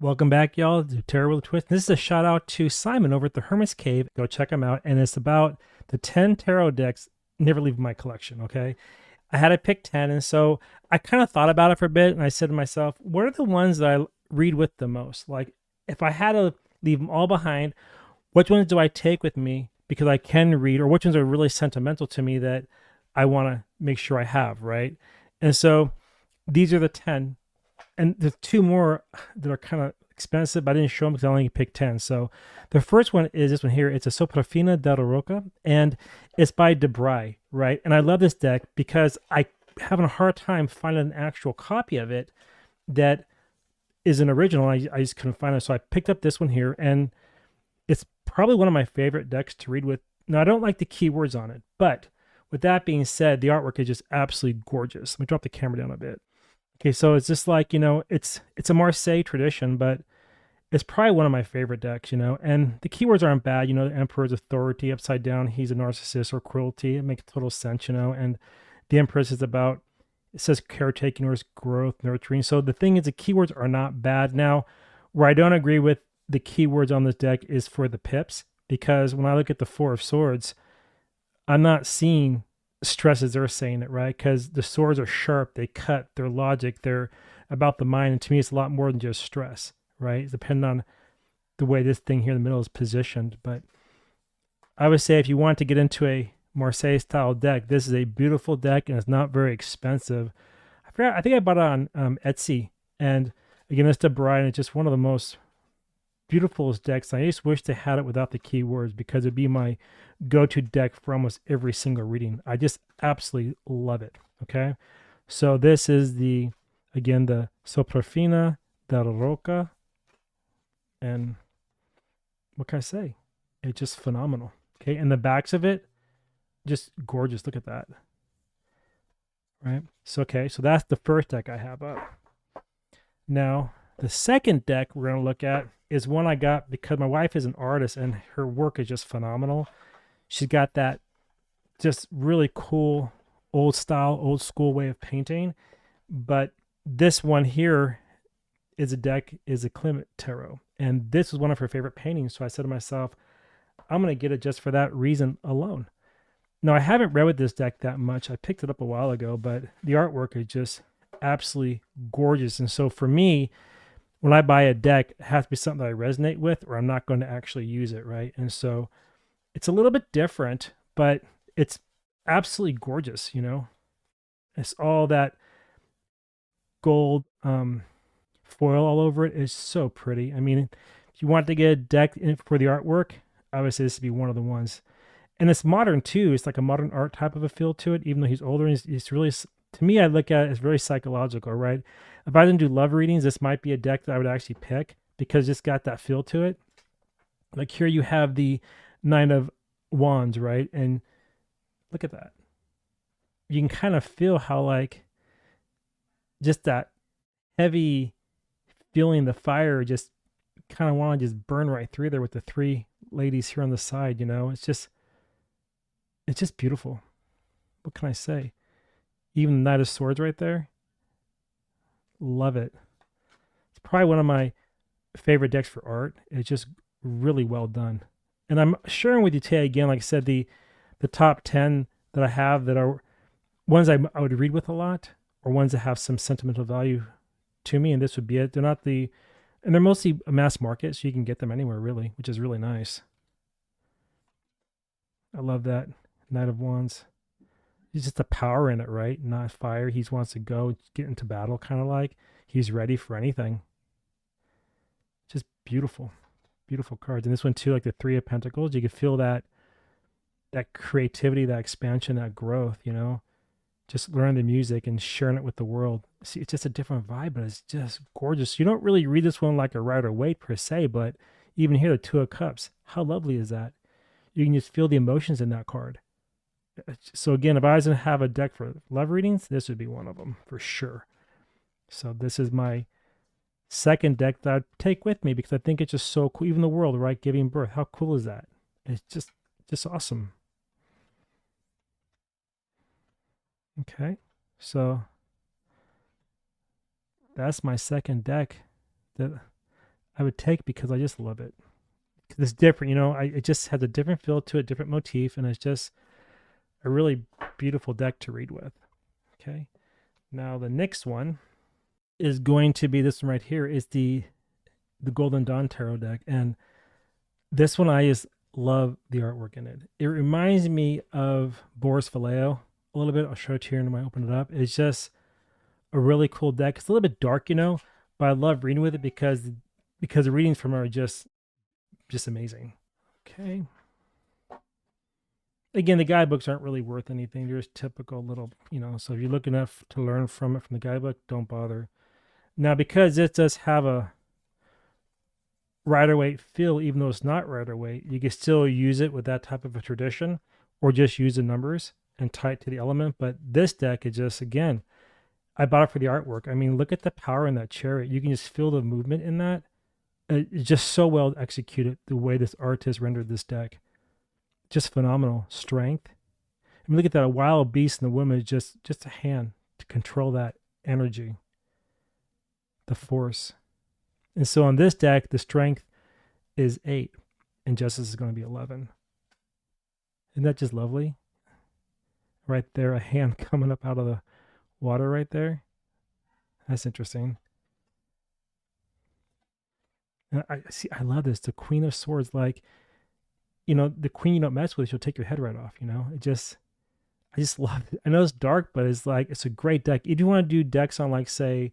Welcome back, y'all, to Terror with a Twist. This is a shout out to Simon over at the Hermit's Cave. Go check him out. And it's about the 10 tarot decks never leave my collection, okay? I had to pick 10. And so I kind of thought about it for a bit. And I said to myself, what are the ones that I read with the most? Like, if I had to leave them all behind, which ones do I take with me because I can read, or which ones are really sentimental to me that I want to make sure I have, right? And so these are the 10, and there's two more that are kind of expensive, but I didn't show them because I only picked 10. So the first one is this one here. It's a Soprafino Dellarocca, and it's by Debray, right? And I love this deck because I having a hard time finding an actual copy of it that is an original. I just couldn't find it. So I picked up this one here, and it's probably one of my favorite decks to read with. Now, I don't like the keywords on it, but with that being said, the artwork is just absolutely gorgeous. Let me drop the camera down a bit. Okay, so it's just like, it's a Marseille tradition, but it's probably one of my favorite decks, and the keywords aren't bad. The Emperor's authority upside down, he's a narcissist, or cruelty. It makes total sense, and the Empress is about, it says caretaking or growth, nurturing. So the thing is, the keywords are not bad. Now, where I don't agree with the keywords on this deck is for the pips, because when I look at the Four of Swords, I'm not seeing stress as they're saying it, right? Because the swords are sharp, they cut, they're logic, they're about the mind. And to me, it's a lot more than just stress, right? It's depending on the way this thing here in the middle is positioned. But I would say if you want to get into a Marseille style deck, this is a beautiful deck and it's not very expensive. I think I bought it on Etsy. And again, it's the Bride, and it's just one of the most beautiful decks. I just wish they had it without the keywords because it'd be my go-to deck for almost every single reading. I just absolutely love it. Okay, so this is the Soprafina Dellarocca, and what can I say? It's just phenomenal. Okay, and the backs of it, just gorgeous. Look at that. Right. So so that's the first deck I have up. Now the second deck we're going to look at is one I got because my wife is an artist and her work is just phenomenal. She's got that just really cool old style, old school way of painting. But this one here is a Klimt tarot. And this is one of her favorite paintings. So I said to myself, I'm going to get it just for that reason alone. Now, I haven't read with this deck that much. I picked it up a while ago, but the artwork is just absolutely gorgeous. And so for me, when I buy a deck, it has to be something that I resonate with, or I'm not going to actually use it, right? And so it's a little bit different, but it's absolutely gorgeous, It's all that gold foil all over it. It's so pretty. I mean, if you want to get a deck for the artwork, I would say this would be one of the ones. And it's modern too. It's like a modern art type of a feel to it, even though he's older. He's really, to me, I look at it as very psychological, right? If I didn't do love readings, this might be a deck that I would actually pick because it's got that feel to it. Like here you have the Nine of Wands, right? And look at that. You can kind of feel how like just that heavy feeling the fire just kind of want to just burn right through there with the three ladies here on the side, it's just beautiful. What can I say? Even the Knight of Swords right there. Love it. It's probably one of my favorite decks for art. It's just really well done. And I'm sharing with you today, again, like I said, the top 10 that I have that are ones I would read with a lot, or ones that have some sentimental value to me, and this would be it. And they're mostly a mass market, so you can get them anywhere, really, which is really nice. I love that Knight of Wands. He's just the power in it, right? Not fire. He wants to go get into battle, kind of like he's ready for anything. Just beautiful, beautiful cards. And this one too, like the Three of Pentacles, you can feel that creativity, that expansion, that growth. Just learning the music and sharing it with the world. See, it's just a different vibe, but it's just gorgeous. You don't really read this one like a Rider Waite per se, but even here, the Two of Cups. How lovely is that? You can just feel the emotions in that card. So again, if I was going to have a deck for love readings, this would be one of them for sure. So this is my second deck that I'd take with me because I think it's just so cool. Even the world, right? Giving birth. How cool is that? It's just awesome. Okay. So that's my second deck that I would take because I just love it. It's different, you know. It just has a different feel to it, different motif, and it's just a really beautiful deck to read with. Okay. Now the next one is going to be this one right here. Is the Golden Dawn Tarot deck, and this one I just love the artwork in it. It reminds me of Boris Vallejo a little bit. I'll show it to you when I open it up. It's just a really cool deck. It's a little bit dark, you know, but I love reading with it because the readings from it are just amazing. Okay. Again, the guidebooks aren't really worth anything. They're just typical little, you know. So if you're looking enough to learn from it from the guidebook, don't bother. Now, because it does have a Rider-Waite feel, even though it's not Rider-Waite, you can still use it with that type of a tradition, or just use the numbers and tie it to the element. But this deck is just, again, I bought it for the artwork. I mean, look at the power in that chariot. You can just feel the movement in that. It's just so well executed, the way this artist rendered this deck. Just phenomenal. Strength. I mean, look at that. A wild beast in the woman is just a hand to control that energy. The force. And so on this deck, the strength is 8 and justice is going to be 11. Isn't that just lovely? Right there, a hand coming up out of the water right there. That's interesting. And I love this. The Queen of Swords, like, you know, the queen you don't mess with, she'll take your head right off, you know? I just love it. I know it's dark, but it's like, it's a great deck. If you want to do decks on, like, say,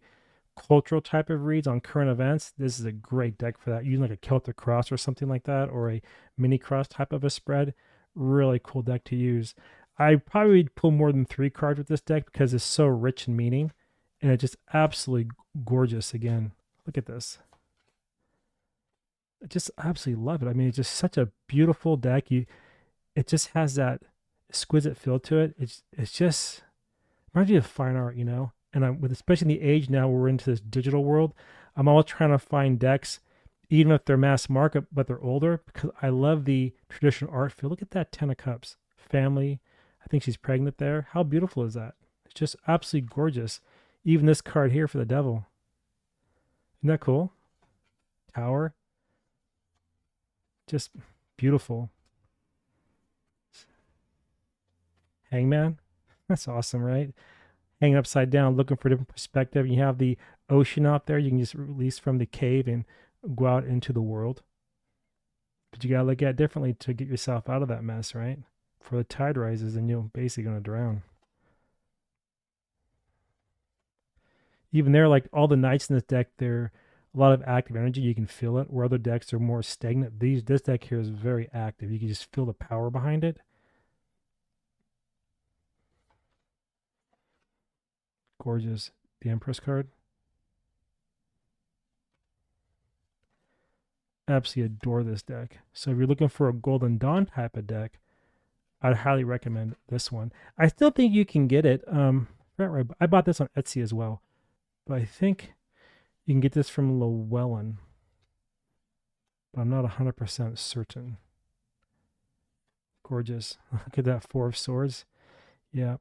cultural type of reads on current events, this is a great deck for that. Using like a Celtic Cross or something like that, or a mini cross type of a spread. Really cool deck to use. I probably would pull more than 3 cards with this deck because it's so rich in meaning, and it's just absolutely gorgeous. Again, look at this. I just absolutely love it. I mean, it's just such a beautiful deck. It just has that exquisite feel to it. It's just reminds me of fine art, you know. And I'm with, especially in the age now we're into this digital world, I'm always trying to find decks, even if they're mass market, but they're older, because I love the traditional art feel. Look at that 10 of Cups. Family. I think she's pregnant there. How beautiful is that? It's just absolutely gorgeous. Even this card here for the devil. Isn't that cool? Tower. Just beautiful. Hangman. That's awesome, right? Hanging upside down, looking for a different perspective. You have the ocean out there. You can just release from the cave and go out into the world. But you got to look at it differently to get yourself out of that mess, right? For the tide rises and you're basically going to drown. Even there, like all the knights in this deck, they're a lot of active energy. You can feel it. Where other decks are more stagnant. This deck here is very active. You can just feel the power behind it. Gorgeous. The Empress card. Absolutely adore this deck. So if you're looking for a Golden Dawn type of deck, I'd highly recommend this one. I still think you can get it. I bought this on Etsy as well, but I think you can get this from Llewellyn, but I'm not 100% certain. Gorgeous. Look at that 4 of Swords. Yeah.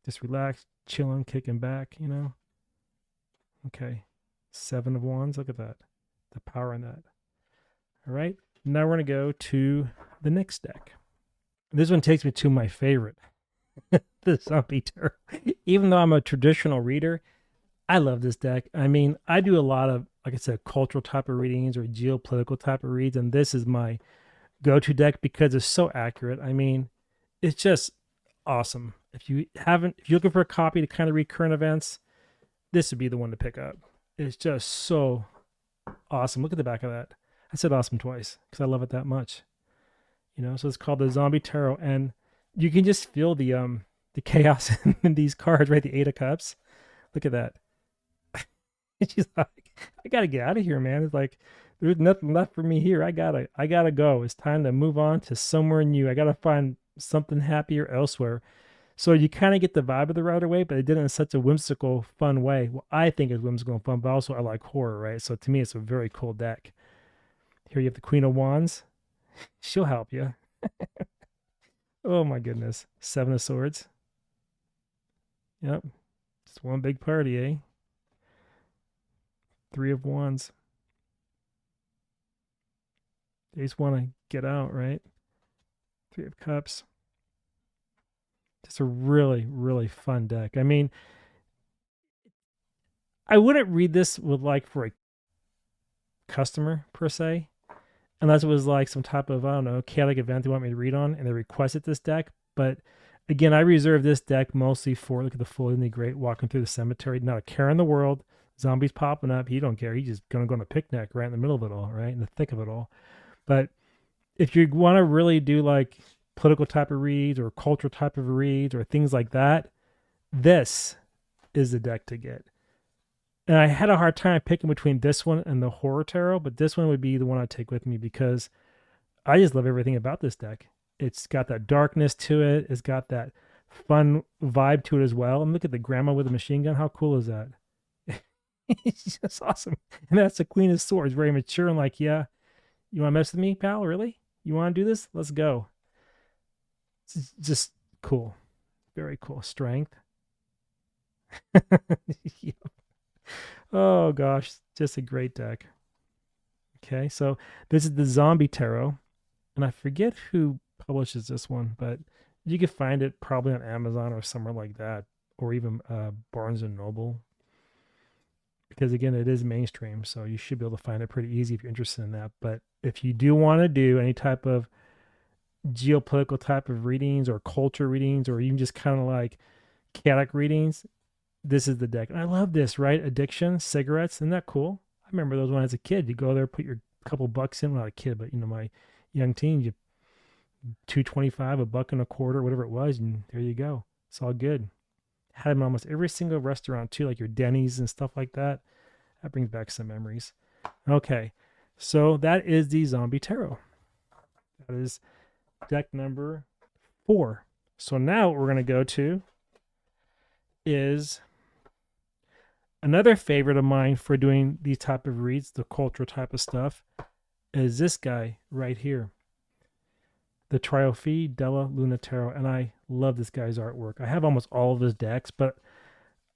Just relax, chilling, kicking back, you know. Okay. 7 of Wands. Look at that. The power in that. All right. Now we're going to go to the next deck. This one takes me to my favorite, the Zombie Tarot. Even though I'm a traditional reader, I love this deck. I mean, I do a lot of, like I said, cultural type of readings or geopolitical type of reads, and this is my go-to deck because it's so accurate. I mean, it's just awesome. If you're looking for a copy to kind of read current events, this would be the one to pick up. It's just so awesome. Look at the back of that. I said awesome twice because I love it that much. You know, so it's called the Zombie Tarot, and you can just feel the chaos in these cards, right? The 8 of Cups. Look at that. She's like, I gotta get out of here, man. It's like there's nothing left for me here. I gotta go. It's time to move on to somewhere new. I gotta find something happier elsewhere. So you kind of get the vibe of the Rider-Waite, but it did it in such a whimsical, fun way. Well, I think it's whimsical and fun, but also I like horror, right? So to me, it's a very cool deck. Here you have the Queen of Wands. She'll help you. Oh my goodness. 7 of Swords. Yep. It's one big party, eh? 3 of Wands. They just want to get out, right? Three of Cups. Just a really, really fun deck. I mean, I wouldn't read this with like for a customer per se, unless it was like some type of, I don't know, chaotic event they want me to read on and they requested this deck. But again, I reserve this deck mostly for, look at the Fully in the Great walking through the cemetery, not a care in the world. Zombies popping up. He don't care. He's just gonna go on a picnic right in the middle of it all, right? In the thick of it all. But if you want to really do like political type of reads or cultural type of reads or things like that, this is the deck to get. And I had a hard time picking between this one and the Horror Tarot, but this one would be the one I'd take with me because I just love everything about this deck. It's got that darkness to it. It's got that fun vibe to it as well. And look at the grandma with a machine gun. How cool is that? It's just awesome. And that's the Queen of Swords, very mature and like, yeah, you want to mess with me, pal? Really? You want to do this? Let's go. It's just cool. Very cool. Strength. Yeah. Oh gosh, just a great deck. Okay, so this is the Zombie Tarot, and I forget who publishes this one, but you can find it probably on Amazon or somewhere like that, or even Barnes and Noble. Because again, it is mainstream, so you should be able to find it pretty easy if you're interested in that. But if you do want to do any type of geopolitical type of readings or culture readings, or even just kind of like chaotic readings, this is the deck. And I love this, right? Addiction, cigarettes, isn't that cool? I remember those when I was a kid. You go there, put your couple bucks in, well, not a kid, but you know, my young teen, you $2.25, $1.25, whatever it was, and there you go. It's all good. Had them in almost every single restaurant too, like your Denny's and stuff like that. That brings back some memories. Okay, so that is the Zombie Tarot. That is deck number 4. So now what we're going to go to is another favorite of mine for doing these type of reads, the cultural type of stuff, is this guy right here, the Trionfi Della Tarot, and I love this guy's artwork. I have almost all of his decks, but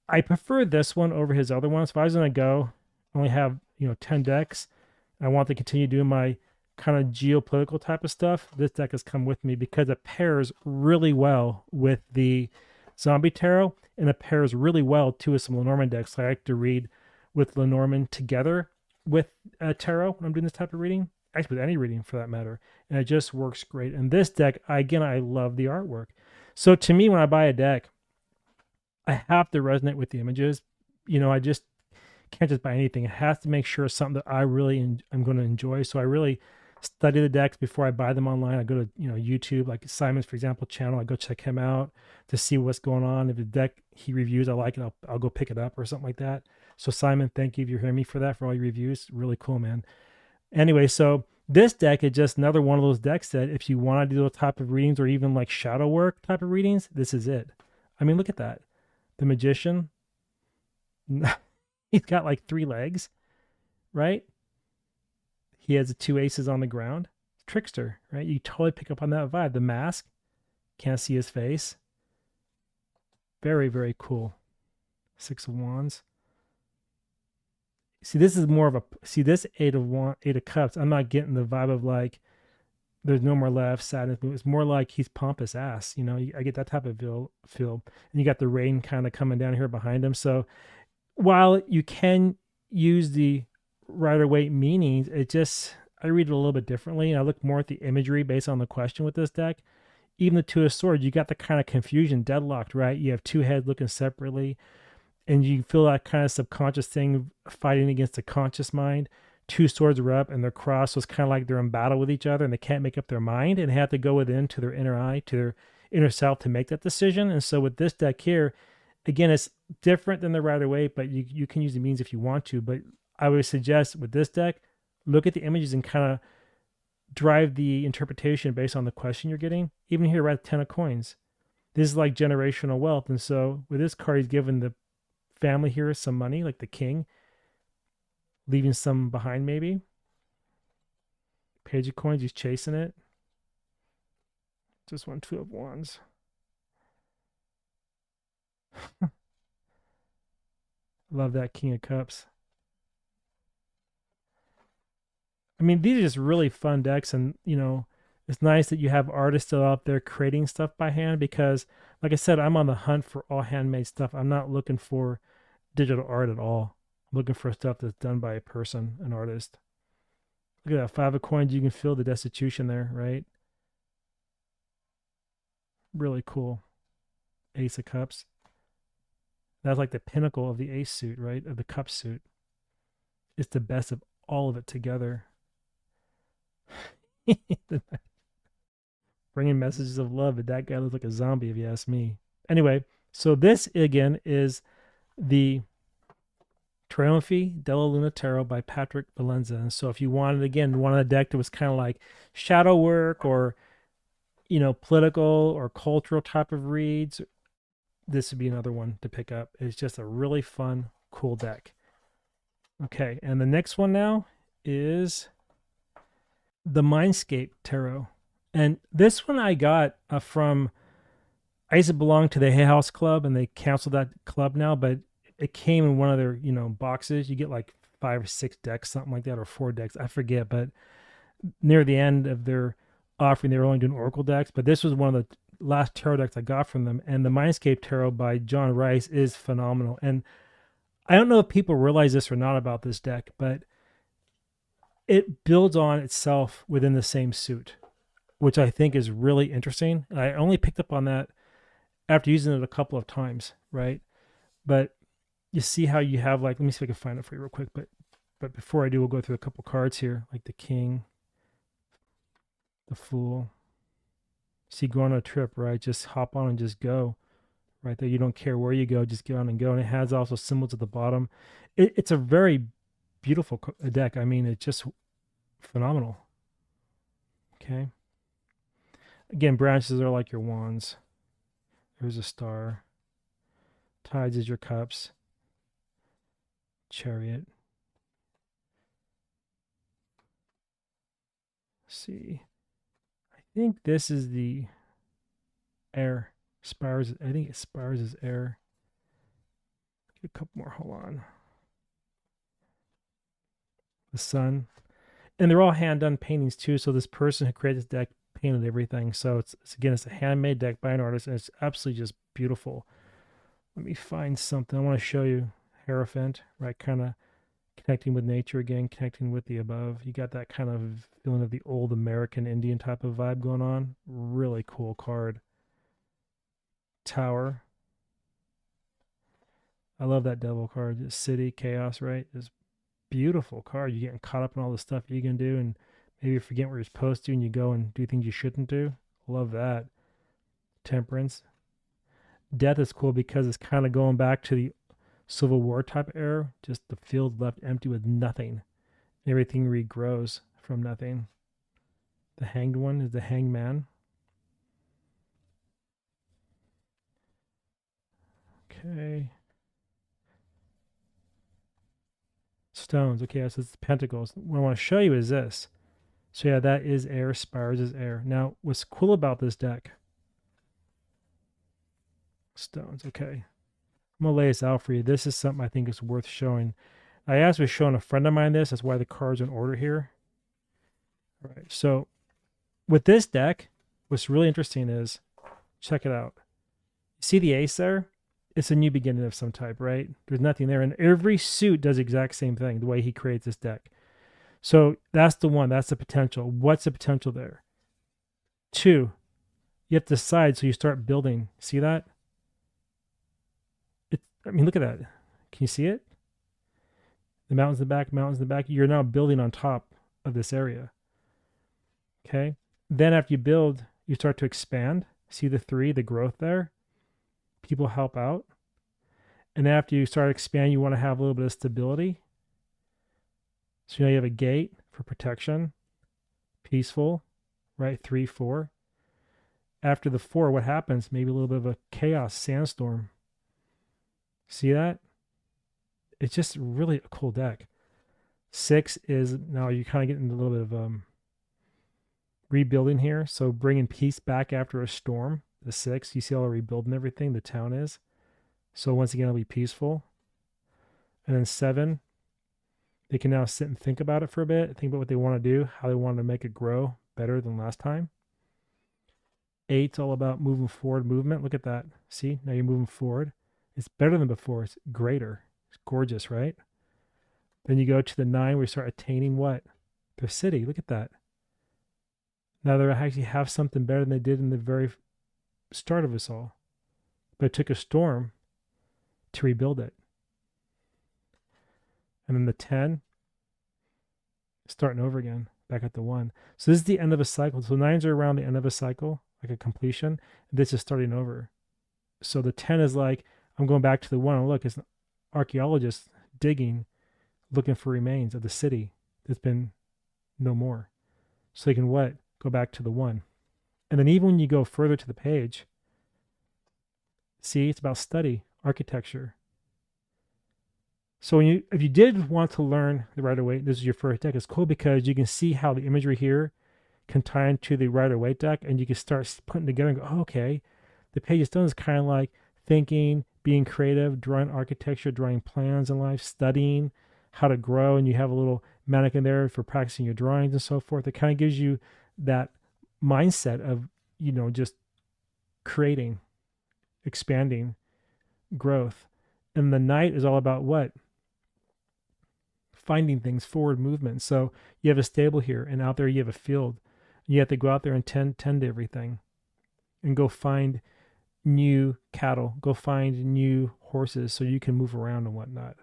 I prefer this one over his other ones. If I was going to go, only have 10 decks, and I want to continue doing my kind of geopolitical type of stuff, this deck has come with me because it pairs really well with the Zombie Tarot, and it pairs really well too with some Lenormand decks. I like to read with Lenormand together with Tarot when I'm doing this type of reading, actually with any reading for that matter, and it just works great. And this deck, I love the artwork. So to me, when I buy a deck, I have to resonate with the images. I just can't just buy anything. It has to make sure it's something that I really am going to enjoy. So I really study the decks before I buy them online. I go to YouTube, like Simon's, for example, channel. I go check him out to see what's going on. If the deck he reviews I like it, I'll go pick it up or something like that. So Simon, thank you if you're hearing me for that, for all your reviews. Really cool, man. Anyway, so this deck is just another one of those decks that if you want to do those type of readings or even like shadow work type of readings, this is it. I mean, look at that. The Magician. He's got like 3 legs, right? He has the 2 aces on the ground. Trickster, right? You totally pick up on that vibe. The Mask, can't see his face. Very, very cool. 6 of Wands. See, this is more of a, this Eight of Cups. I'm not getting the vibe of like, there's no more left, sadness. It's more like he's pompous ass. I get that type of feel. And you got the rain kind of coming down here behind him. So while you can use the Rider-Waite meanings, I read it a little bit differently. And I look more at the imagery based on the question with this deck. Even the 2 of Swords, you got the kind of confusion, deadlocked, right? You have 2 heads looking separately, and you feel that kind of subconscious thing fighting against the conscious mind. 2 swords are up and they're crossed, so it's kind of like they're in battle with each other and they can't make up their mind and have to go within to their inner eye, to their inner self to make that decision. And so with this deck here, again, it's different than the Rider-Waite, but you can use the means if you want to. But I would suggest with this deck, look at the images and kind of drive the interpretation based on the question you're getting. Even here, right, 10 of Coins. This is like generational wealth. And so with this card, he's given the family here some money, like the king, leaving some behind maybe. Page of Coins, he's chasing it. Just 2 of Wands. Love that King of Cups. I mean, these are just really fun decks, and it's nice that you have artists still out there creating stuff by hand because, like I said, I'm on the hunt for all handmade stuff. I'm not looking for digital art at all. I'm looking for stuff that's done by a person, an artist. Look at that, 5 of coins. You can feel the destitution there, right? Really cool. Ace of cups. That's like the pinnacle of the ace suit, right? Of the cup suit. It's the best of all of it together. Bringing messages of love, but that guy looks like a zombie if you ask me. Anyway, so this again is the Trionfi Della Luna Tarot by Patrick Valenza. And so if you wanted, again, a deck that was kind of like shadow work or, political or cultural type of reads, this would be another one to pick up. It's just a really fun, cool deck. Okay, and the next one now is the Mindscape Tarot. And this one I got from, I used to belong to the Hay House Club, and they canceled that club now, but it came in one of their, boxes. You get like 5 or 6 decks, something like that, or 4 decks. I forget, but near the end of their offering, they were only doing Oracle decks. But this was one of the last tarot decks I got from them. And the Mindscape Tarot by John Rice is phenomenal. And I don't know if people realize this or not about this deck, but it builds on itself within the same suit, which I think is really interesting. I only picked up on that after using it a couple of times, right? But you see how you have, like, let me see if I can find it for you real quick. But before I do, we'll go through a couple cards here, like the King, the Fool. See, go on a trip, right? Just hop on and just go. Right there, you don't care where you go, just get on and go. And it has also symbols at the bottom. It's a very beautiful deck. I mean, it's just phenomenal. Okay. Again, branches are like your wands. There's a star. Tides is your cups. Chariot. Let's see. I think this is the air. Spires, I think it spires as air. Get a couple more. Hold on. The sun. And they're all hand done paintings too. So this person who created this deck painted everything. So it's a handmade deck by an artist, and it's absolutely just beautiful. Let me find something. I want to show you Hierophant, right? Kind of connecting with nature again, connecting with the above. You got that kind of feeling of the old American Indian type of vibe going on. Really cool card. Tower. I love that devil card. City, chaos, right? It's beautiful card. You're getting caught up in all the stuff you can do, and maybe you forget where you're supposed to, and you go and do things you shouldn't do. Love that. Temperance. Death is cool because it's kind of going back to the Civil War type era. Just the field left empty with nothing. Everything regrows from nothing. The Hanged One is the Hanged Man. Okay. Stones. Okay, so it's pentacles. What I want to show you is this. So yeah, that is air. Spires is air. Now, what's cool about this deck? Stones. Okay. I'm going to lay this out for you. This is something I think is worth showing. I actually was showing a friend of mine this. That's why the cards are in order here. All right. So with this deck, what's really interesting is, check it out. See the ace there? It's a new beginning of some type, right? There's nothing there. And every suit does the exact same thing, the way he creates this deck. So that's the one. That's the potential. What's the potential there? 2, you have to decide, so you start building. See that? I mean, look at that. Can you see it? The mountains in the back, mountains in the back. You're now building on top of this area. Okay? Then after you build, you start to expand. See the 3, the growth there? People help out. And after you start expanding, you want to have a little bit of stability. So now you have a gate for protection. Peaceful, right? 3, 4. After the 4, what happens? Maybe a little bit of a chaos sandstorm. See that? It's just really a cool deck. 6 is, now you kind of get into a little bit of rebuilding here. So bringing peace back after a storm. The 6, you see all the rebuilding everything, the town is. So once again, it'll be peaceful. And then 7 They can now sit and think about it for a bit, think about what they want to do, how they want to make it grow better than last time. 8's all about moving forward movement. Look at that. See, now you're moving forward. It's better than before. It's greater. It's gorgeous, right? Then you go to the 9 where you start attaining what? Their city. Look at that. Now they actually have something better than they did in the very start of us all. But it took a storm to rebuild it. And then the 10, starting over again, back at the 1. So this is the end of a cycle. So 9s are around the end of a cycle, like a completion. This is starting over. So the 10 is like, I'm going back to the 1. And look, it's an archaeologist digging, looking for remains of the city that's been no more. So they can what? Go back to the 1. And then even when you go further to the page, see, it's about study, architecture. So if you did want to learn the Rider-Waite, this is your first deck. It's cool because you can see how the imagery here can tie into the Rider-Waite deck, and you can start putting together and go, oh, okay, the page is done is kind of like thinking, being creative, drawing architecture, drawing plans in life, studying how to grow, and you have a little mannequin there for practicing your drawings and so forth. It kind of gives you that mindset of, just creating, expanding, growth. And the Knight is all about what? Finding things, forward movement. So you have a stable here, and out there you have a field. You have to go out there and tend to everything and go find new cattle, go find new horses so you can move around and whatnot.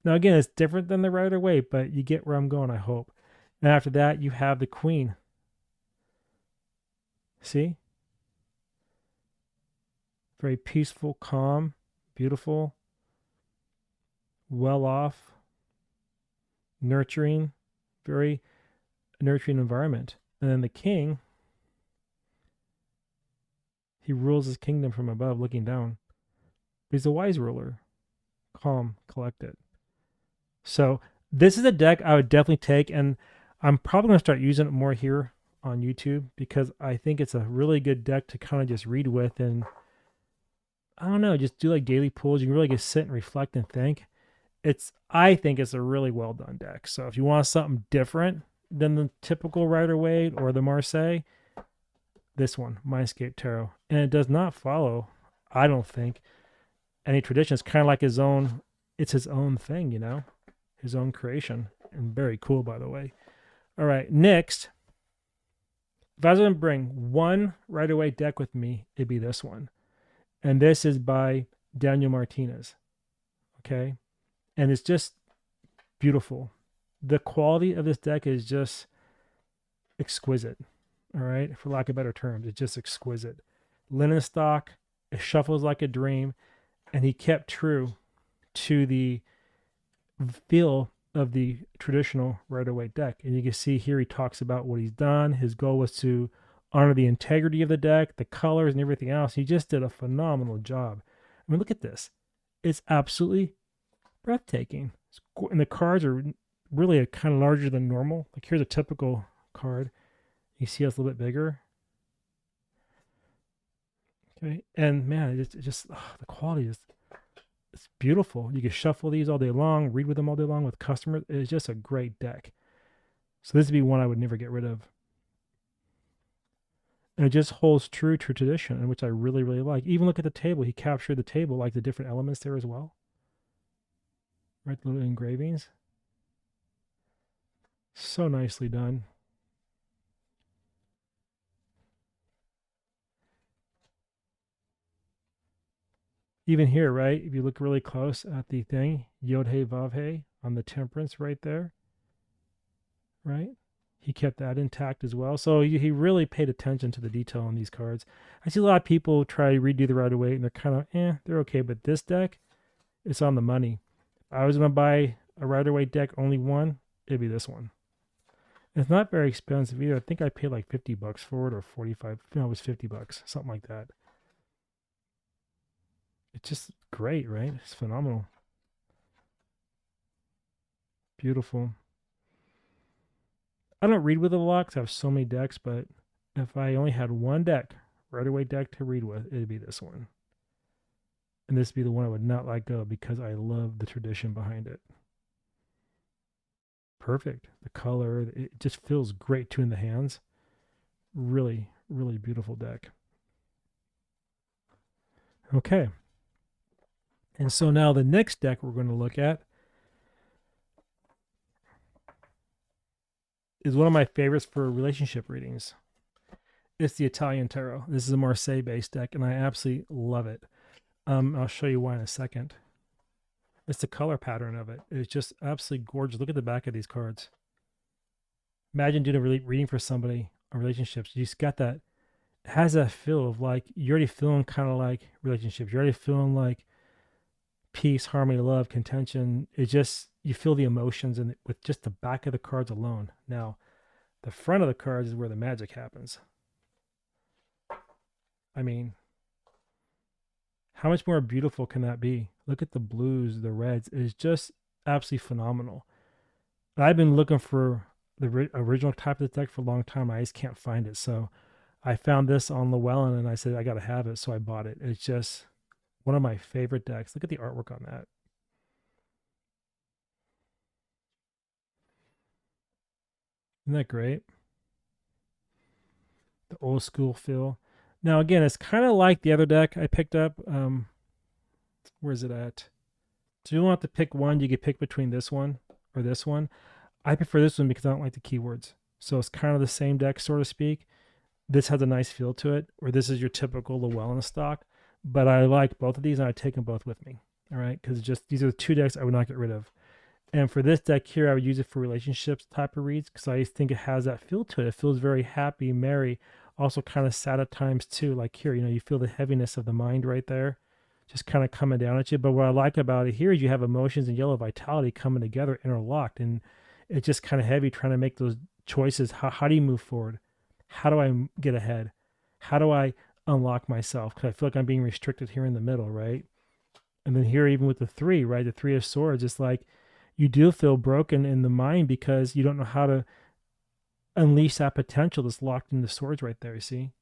Now, again, it's different than the Rider-Waite, but you get where I'm going, I hope. And after that, you have the Queen. See? Very peaceful, calm, beautiful, well off, nurturing, very nurturing environment. And then the King, he rules his kingdom from above, looking down. But he's a wise ruler, calm, collected. So this is a deck I would definitely take, and I'm probably going to start using it more here on YouTube because I think it's a really good deck to kind of just read with and, I don't know, just do like daily pulls. You can really just sit and reflect and think. I think it's a really well done deck. So if you want something different than the typical Rider-Waite or the Marseille, this one, Mindscape Tarot. And it does not follow, I don't think, any tradition. It's kind of like his own thing, his own creation. And very cool, by the way. All right, next, if I was going to bring one Rider-Waite deck with me, it'd be this one. And this is by Daniel Martinez. Okay? And it's just beautiful. The quality of this deck is just exquisite. All right? For lack of better terms, it's just exquisite. Linen stock, it shuffles like a dream. And he kept true to the feel of the traditional Rider-Waite deck. And you can see here he talks about what he's done. His goal was to honor the integrity of the deck, the colors, and everything else. He just did a phenomenal job. I mean, look at this. It's absolutely breathtaking. And the cards are really a kind of larger than normal. Like here's a typical card. You see it's a little bit bigger. Okay. And man, it's just the quality is it's beautiful. You can shuffle these all day long, read with them all day long with customers. It's just a great deck. So this would be one I would never get rid of. And it just holds true to tradition, which I really, really like. Even look at the table. He captured the table, like the different elements there as well. Right, the little engravings. So nicely done. Even here, right, if you look really close at the thing, Yod He Vav He on the temperance right there, right? He kept that intact as well. So he really paid attention to the detail on these cards. I see a lot of people try to redo the Rider-Waite and they're kind of, they're okay. But this deck, it's on the money. If I was going to buy a Rider-Waite deck, only one, it'd be this one. And it's not very expensive either. I think I paid like $50 for it or 45. No, it was $50, something like that. It's just great, right? It's phenomenal. Beautiful. I don't read with it a lot because I have so many decks, but if I only had one deck, Rider-Waite deck to read with, it'd be this one. And this would be the one I would not let go because I love the tradition behind it. Perfect. The color, it just feels great too in the hands. Really, really beautiful deck. Okay. And so now the next deck we're going to look at is one of my favorites for relationship readings. It's the Italian Tarot. This is a Marseille based deck, and I absolutely love it. I'll show you why in a second. It's the color pattern of it. It's just absolutely gorgeous. Look at the back of these cards. Imagine doing a reading for somebody on relationships. You just got that. It has that feel of like you're already feeling kind of like relationships. You're already feeling like peace, harmony, love, contention. It just you feel the emotions and with just the back of the cards alone. Now, the front of the cards is where the magic happens. I mean, how much more beautiful can that be? Look at the blues, the reds. It's just absolutely phenomenal. I've been looking for the original type of the deck for a long time. I just can't find it. So I found this on Llewellyn and I said, I got to have it. So I bought it. It's just one of my favorite decks. Look at the artwork on that. Isn't that great? The old school feel. Now, again, it's kind of like the other deck I picked up. Where's it at? So you don't have to pick one. You could pick between this one or this one. I prefer this one because I don't like the keywords. So it's kind of the same deck, so to speak. This has a nice feel to it, or this is your typical Llewellyn stock. But I like both of these, and I take them both with me. All right, because just these are the two decks I would not get rid of. And for this deck here, I would use it for relationships type of reads because I think it has that feel to it. It feels very happy, merry, also kind of sad at times too. Like here, you feel the heaviness of the mind right there, just kind of coming down at you. But what I like about it here is you have emotions and yellow vitality coming together, interlocked, and it's just kind of heavy trying to make those choices. How do you move forward? How do I get ahead? How do I unlock myself? Because I feel like I'm being restricted here in the middle, right? And then here, even with the three, right? The three of swords, it's like you do feel broken in the mind because you don't know how to unleash that potential that's locked in the swords right there, you see?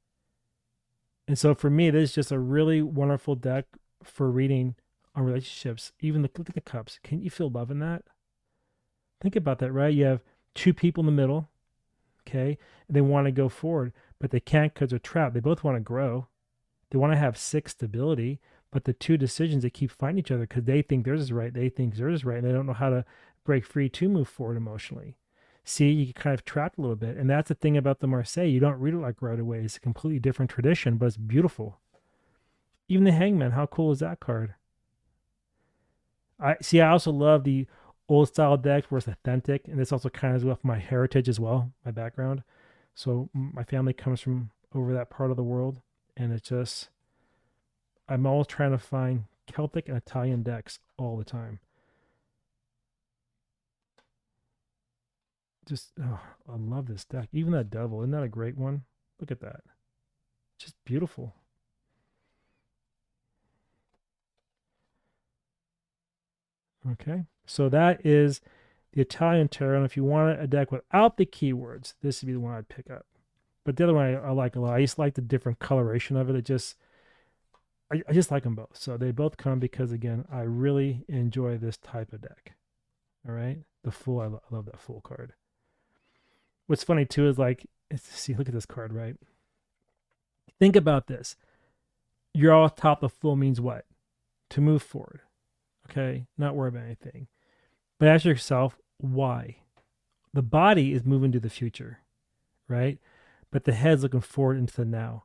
And so for me, this is just a really wonderful deck for reading on relationships. Even look at the cups. Can you feel love in that? Think about that, right? You have two people in the middle, okay? And they want to go forward, but they can't because they're trapped. They both want to grow. They want to have six stability, but the two decisions, they keep fighting each other because they think theirs is right. They think theirs is right. And they don't know how to break free to move forward emotionally. See, you get kind of trapped a little bit. And that's the thing about the Marseille. You don't read it like right away. It's a completely different tradition, but it's beautiful. Even the Hangman, how cool is that card? I also love the old style decks where it's authentic, and this also kind of is with my heritage as well, my background. So my family comes from over that part of the world, and it's just I'm always trying to find Celtic and Italian decks all the time. Just I love this deck. Even that devil, isn't that a great one? Look at that, just beautiful. Okay, so that is the Italian Tarot. And if you want a deck without the keywords, this would be the one I'd pick up. But the other one I like a lot. I just like the different coloration of it. I just like them both. So they both come because again, I really enjoy this type of deck. All right, the full. I love that full card. What's funny too is like, see, look at this card, right? Think about this. You're all top. The full means what? To move forward. Okay, not worry about anything. But ask yourself why. The body is moving to the future, right? But the head's looking forward into the now.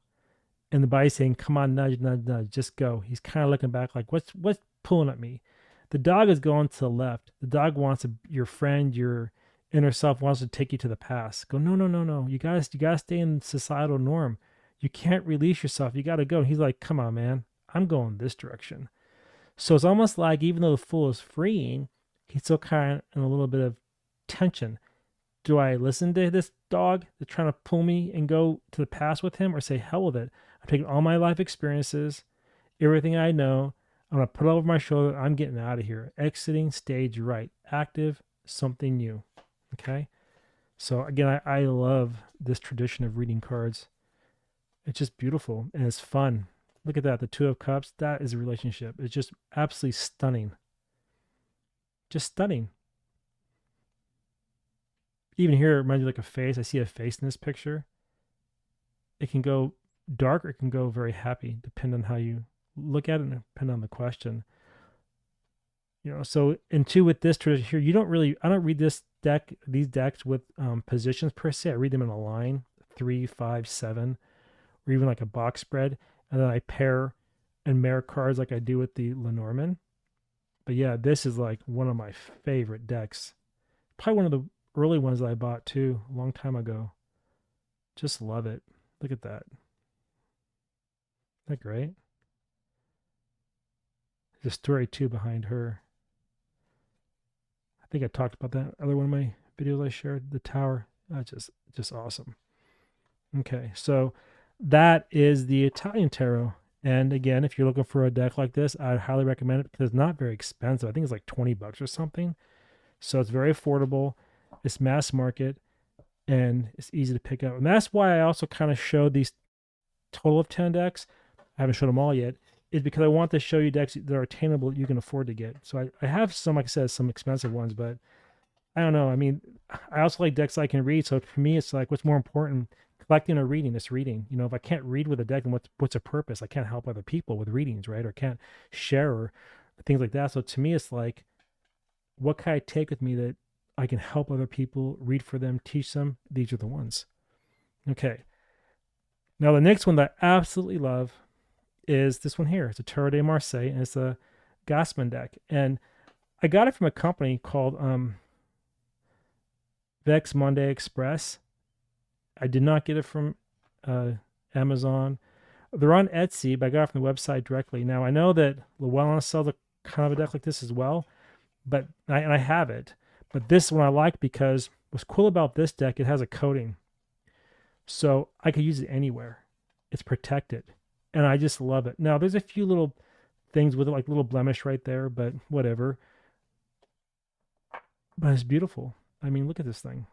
And the body's saying, come on, nudge, nudge, nudge, just go. He's kind of looking back like, what's pulling at me? The dog is going to the left. The dog wants your friend, your inner self wants to take you to the past. Go, no, no, no, no. You gotta stay in societal norm. You can't release yourself. You gotta go. And he's like, come on, man. I'm going this direction. So it's almost like even though the fool is freeing, he's still kind of in a little bit of tension. Do I listen to this dog that's trying to pull me and go to the past with him, or say, hell with it? I'm taking all my life experiences, everything I know. I'm going to put it over my shoulder. I'm getting out of here. Exiting stage right. Active, something new. Okay? So again, I love this tradition of reading cards. It's just beautiful and it's fun. Look at that. The Two of Cups. That is a relationship. It's just absolutely stunning. Just stunning. Even here, it reminds me like a face. I see a face in this picture. It can go dark or it can go very happy, depending on how you look at it and depending on the question. So and two with this tradition here, I don't read these decks with positions per se. I read them in a line, 3, 5, 7, or even like a box spread, and then I pair and mirror cards like I do with the Lenormand. But yeah, this is like one of my favorite decks. Probably one of the early ones that I bought too, a long time ago. Just love it. Look at that. Isn't that great? There's a story too behind her. I think I talked about that other one of my videos I shared, the tower. That's just awesome. Okay, so that is the Italian tarot. And again, if you're looking for a deck like this, I'd highly recommend it because it's not very expensive. I think it's like $20 or something. So it's very affordable. It's mass market and it's easy to pick up. And that's why I also kind of showed these total of 10 decks. I haven't showed them all yet. Is because I want to show you decks that are attainable that you can afford to get. So I have some, like I said, some expensive ones, but I don't know. I mean, I also like decks I can read. So for me, it's like, what's more important, collecting or reading? It's reading. If I can't read with a deck, then what's a purpose? I can't help other people with readings, right? Or can't share or things like that. So to me, it's like, what can I take with me that I can help other people, read for them, teach them? These are the ones. Okay. Now the next one that I absolutely love is this one here. It's a Tarot de Marseille, and it's a Gassmann deck. And I got it from a company called Vex Monday Express. I did not get it from Amazon. They're on Etsy, but I got it from the website directly. Now I know that Llewellyn sells a kind of a deck like this as well, and I have it. But this one I like because what's cool about this deck, it has a coating, so I could use it anywhere. It's protected, and I just love it. Now there's a few little things with it, like little blemish right there, but whatever. But it's beautiful. I mean, look at this thing.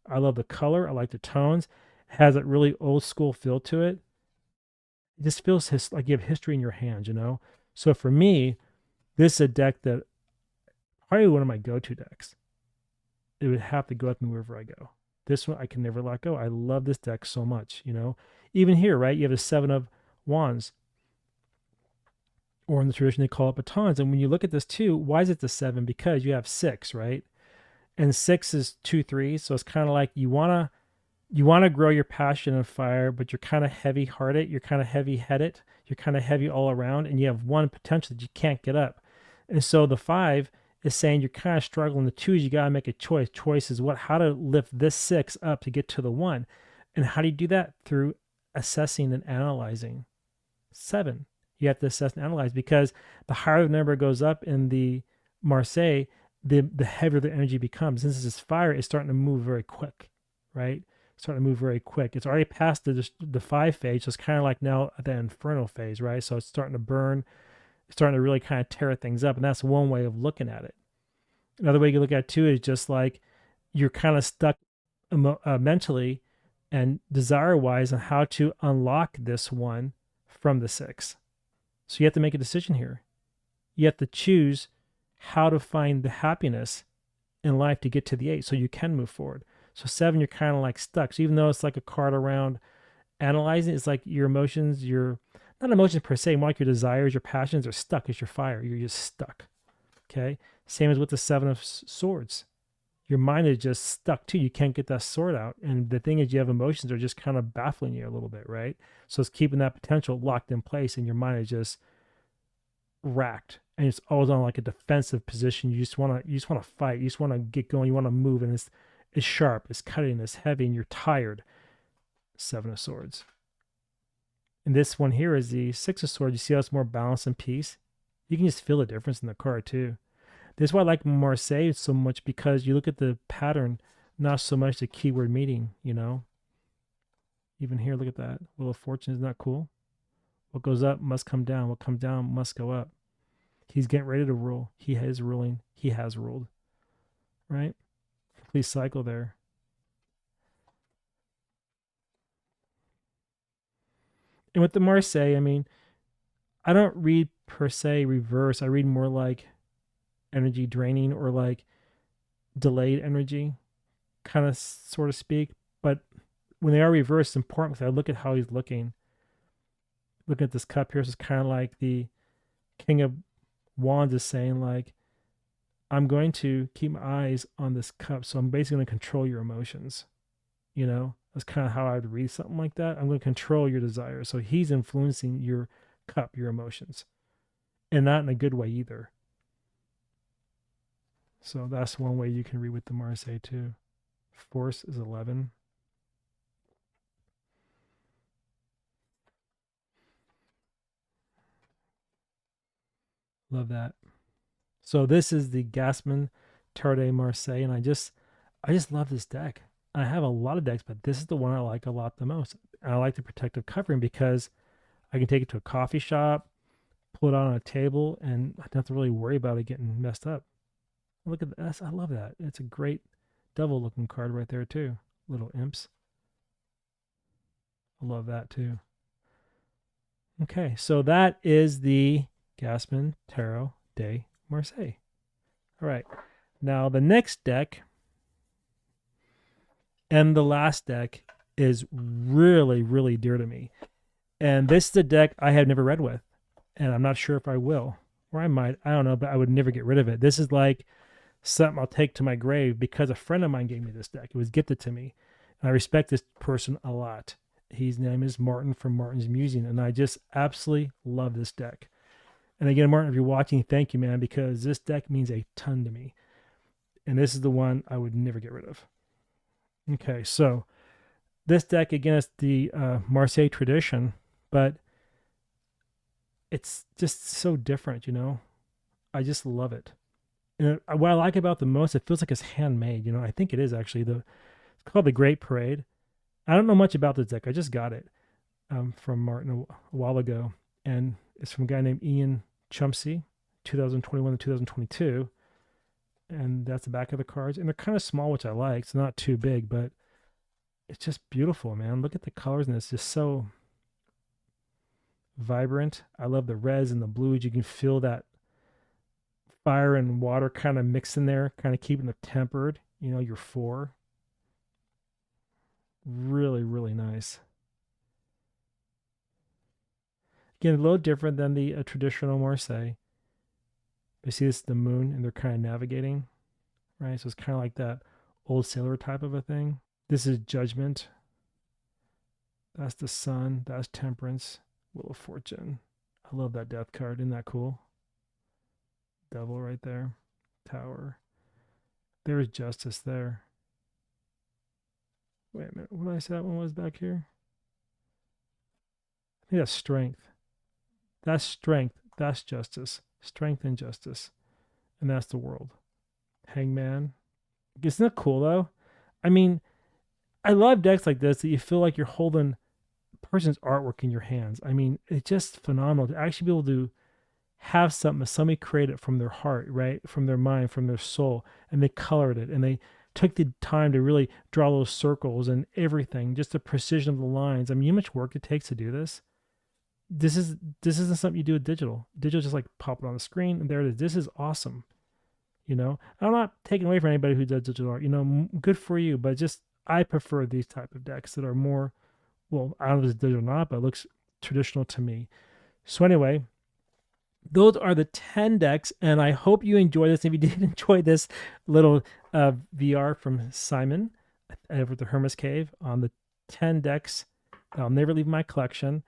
I love the color. I like the tones. It has that really old school feel to it. It just feels like you have history in your hands. So for me, this is a deck that probably one of my go-to decks. It would have to go with me wherever I go. This one I can never let go. I love this deck so much. Even here, right? You have a 7 of Wands, or in the tradition they call it batons. And when you look at this too, why is it the 7? Because you have 6, right? And 6 is 2 3s, so it's kind of like you want to grow your passion and fire, but you're kind of heavy hearted, you're kind of heavy headed, you're kind of heavy all around, and you have one potential that you can't get up. And so the 5 is saying you're kind of struggling. The 2 is you got to make a choice. Choice is how to lift this 6 up to get to the 1. And how do you do that? Through assessing and analyzing. 7, you have to assess and analyze, because the higher the number goes up in the Marseille, the heavier the energy becomes. Since this is fire, it's starting to move very quick, right? Starting to move very quick. It's already past the 5 phase, so it's kind of like now at the inferno phase, right? So it's starting to burn. It's starting to really kind of tear things up, and that's one way of looking at it. Another way you can look at it too is just like you're kind of stuck mentally and desire-wise on how to unlock this 1 from the 6. So you have to make a decision here. You have to choose how to find the happiness in life to get to the 8 so you can move forward. So 7, you're kind of like stuck. So even though it's like a card around analyzing, it's like your emotions, not emotions per se, more like your desires, your passions are stuck. It's your fire. You're just stuck. Okay? Same as with the 7 of Swords. Your mind is just stuck too. You can't get that sword out. And the thing is, you have emotions that are just kind of baffling you a little bit, right? So it's keeping that potential locked in place, and your mind is just racked, and it's always on like a defensive position. You just want to fight. You just want to get going. You want to move, and it's sharp, it's cutting, it's heavy, and you're tired. 7 of Swords. And this one here is the 6 of Swords. You see how it's more balance and peace? You can just feel the difference in the card too. This is why I like Marseille so much, because you look at the pattern, not so much the keyword meaning, Even here, look at that. Wheel of Fortune. Isn't that cool? What goes up must come down. What comes down must go up. He's getting ready to rule. He is ruling. He has ruled. Right? Complete cycle there. And with the Marseille, I mean, I don't read per se reverse. I read more like energy draining or like delayed energy, kind of sort of speak. But when they are reversed, it's important because I look at how he's looking. Looking at this cup here, so it's kind of like the King of Wands is saying, like, I'm going to keep my eyes on this cup, so I'm basically going to control your emotions. You know, that's kind of how I would read something like that. I'm going to control your desires. So he's influencing your cup, your emotions, and not in a good way either. So that's one way you can read with the Marseille too. Force is 11. Love that. So this is the Gassmann Tarot de Marseille, and I just love this deck. I have a lot of decks, but this is the one I like a lot the most. And I like the protective covering because I can take it to a coffee shop, pull it on a table, and I don't have to really worry about it getting messed up. Look at this. I love that. It's a great devil looking card right there too. Little imps. I love that too. Okay, so that is the Gassmann Tarot de Marseille. All right. Now the next deck and the last deck is really, really dear to me. And this is a deck I have never read with. And I'm not sure if I will. Or I might. I don't know, but I would never get rid of it. This is like something I'll take to my grave because a friend of mine gave me this deck. It was gifted to me. And I respect this person a lot. His name is Martin from Martin's Musing. And I just absolutely love this deck. And again, Martin, if you're watching, thank you, man, because this deck means a ton to me. And this is the one I would never get rid of. Okay, so this deck, again, is the Marseille tradition, but it's just so different, you know? I just love it. And what I like about it the most, it feels like it's handmade, you know? I think it is actually. It's called the Great Parade. I don't know much about this deck. I just got it from Martin a while ago. And it's from a guy named Ian Chumsey, 2021 to 2022. And that's the back of the cards. And they're kind of small, which I like. It's not too big, but it's just beautiful, man. Look at the colors, and it's just so vibrant. I love the reds and the blues. You can feel that fire and water kind of mixed in there, kind of keeping it tempered. You know, your four. Really, really nice. Again, a little different than the traditional Marseille. You see this is the moon, and they're kind of navigating, right? So it's kind of like that old sailor type of a thing. This is Judgment. That's the Sun. That's Temperance. Wheel of Fortune. I love that death card. Isn't that cool? Devil right there. Tower. There's Justice there. Wait a minute. What did I say that one was back here? I think that's Strength. That's Strength. That's Justice. Strength and Justice. And that's the World. Hangman. Isn't that cool though? I mean, I love decks like this that you feel like you're holding a person's artwork in your hands. I mean, it's just phenomenal to actually be able to have something that somebody created from their heart, right? From their mind, from their soul, and they colored it and they took the time to really draw those circles and everything, just the precision of the lines. I mean, how much work it takes to do this. This isn't something you do with digital. Digital just like pop it on the screen and there it is. This is awesome. You know, I'm not taking away from anybody who does digital art. You know, good for you, but just I prefer these type of decks that are more, well, I don't know if it's digital or not, but it looks traditional to me. So anyway, those are the 10 decks, and I hope you enjoyed this. If you did enjoy this little VR from Simon over at the Hermes Cave on the 10 decks, I'll never leave my collection.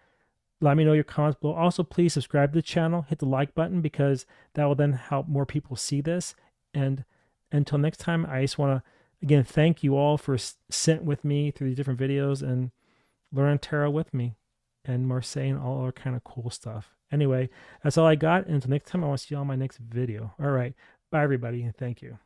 Let me know your comments below. Also, please subscribe to the channel. Hit the like button because that will then help more people see this. And until next time, I just want to, again, thank you all for sitting with me through these different videos and learning tarot with me and Marseille and all our kind of cool stuff. Anyway, that's all I got. And until next time, I want to see you on my next video. All right. Bye, everybody. And thank you.